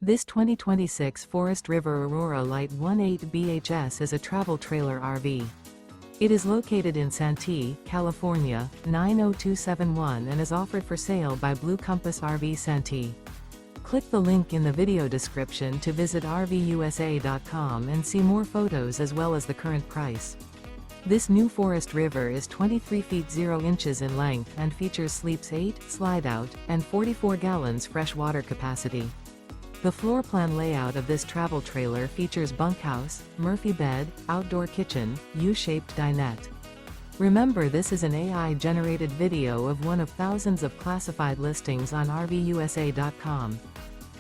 This 2026 Forest River Aurora Light 18 BHS is a travel trailer RV. It is located in Santee, California, 90271 and is offered for sale by Blue Compass RV Santee. Click the link in the video description to visit RVUSA.com and see more photos as well as the current price. This new Forest River is 23 feet 0 inches in length and features sleeps 8, Slideout, and 44 gallons fresh water capacity. The floor plan layout of this travel trailer features bunkhouse, Murphy bed, outdoor kitchen, U-shaped dinette. Remember, this is an AI-generated video of one of thousands of classified listings on RVUSA.com.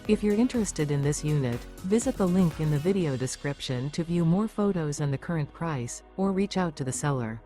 If you're interested in this unit, visit the link in the video description to view more photos and the current price, or reach out to the seller.